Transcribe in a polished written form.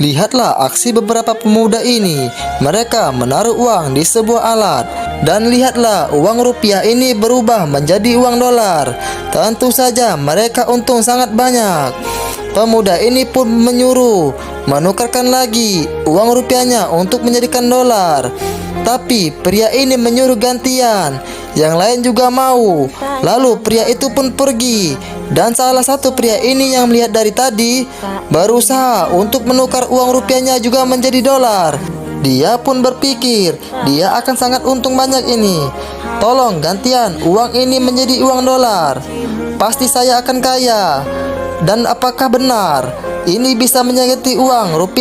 Lihatlah aksi beberapa pemuda ini. Mereka menaruh uang di sebuah alat. Dan lihatlah uang rupiah ini berubah menjadi uang dolar. Tentu saja mereka untung sangat banyak. Pemuda ini pun menyuruh menukarkan lagi uang rupiahnya untuk menjadikan dolar. Tapi pria ini menyuruh gantian. Yang lain juga mau. Lalu pria itu pun pergi. Dan salah satu pria ini yang melihat dari tadi berusaha untuk menukar uang rupiahnya juga menjadi dolar. Dia pun berpikir dia akan sangat untung banyak ini. Tolong gantian uang ini menjadi uang dolar. Pasti saya akan kaya. Dan apakah benar ini bisa menyakiti uang rupiah?